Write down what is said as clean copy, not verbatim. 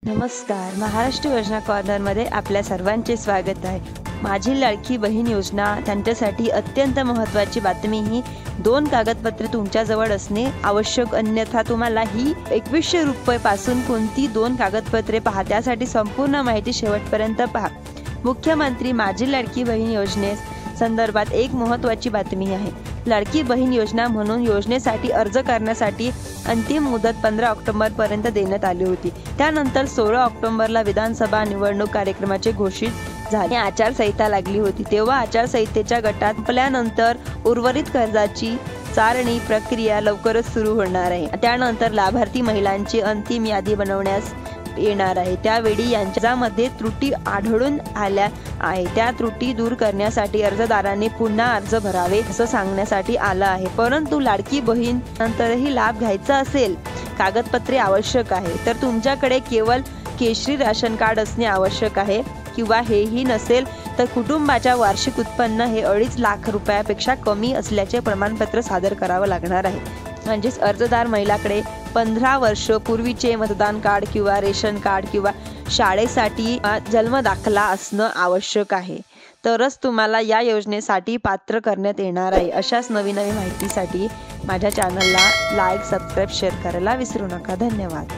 नमस्कार. महाराष्ट्र योजना कॉर्नरमध्ये आपल्या सर्वांचे स्वागत आहे. माझी लाडकी बहीण योजना त्यांच्यासाठी अत्यंत महत्त्वाची बातमी ही 2 कागदपत्रे तुमच्याजवळ असणे आवश्यक, अन्यथा तुम्हाला ही ₹2100 पासून कोणती 2 कागदपत्रे पहा. त्यासाठी संपूर्ण माहिती शेवटपर्यंत पहा. मुख्यमंत्री माझी लाडकी बहीण योजनेस संदर्भात एक महत्त्वाची बातमी आहे. लाडकी बहीण योजना म्हणून योजनेसाठी अर्ज करण्यासाठी अंतिम मुदत 15 ऑक्टोबरपर्यंत देण्यात आली होती. त्यानंतर 16 ऑक्टोबरला विधानसभा निवडणूक कार्यक्रमाचे घोषित झाले. आचारसंहिता लागली होती. तेव्हा आचारसंहितेच्या गटात संपल्यानंतर उर्वरित कर्जाची चाळणी प्रक्रिया लवकरच सुरू होणार आहे. त्यानंतर लाभार्थी महिलांची अंतिम यादी बनवण्यास येणार आहे. त्यावेळी यांच्यामध्ये त्रुटी आढळून आल्या आहे. त्या त्रुटी दूर करण्यासाठी अर्जदारांनी पुन्हा अर्ज भरावे असं सांगण्यासाठी आलं आहे. परंतु लाडकी बहीण नंतरही लाभ घ्यायचा असेल, कागदपत्रे आवश्यक आहे, तर तुमच्याकडे केवळ केशरी राशन कार्ड असणे आवश्यक आहे, किंवा हेही नसेल तर कुटुंबाच्या वार्षिक उत्पन्न हे 2.5 लाख रुपयापेक्षा कमी असल्याचे प्रमाणपत्र सादर करावं लागणार आहे. म्हणजेच अर्जदार महिलाकडे 15 वर्ष पूर्वीचे मतदान कार्ड किंवा रेशन कार्ड किंवा शाळेसाठी जन्म दाखला असणं आवश्यक आहे. तरच तुम्हाला या योजनेसाठी पात्र करण्यात येणार आहे. अशाच नवीन माहितीसाठी माझ्या चॅनलला लाईक, सबस्क्राईब, शेअर करायला विसरू नका. धन्यवाद.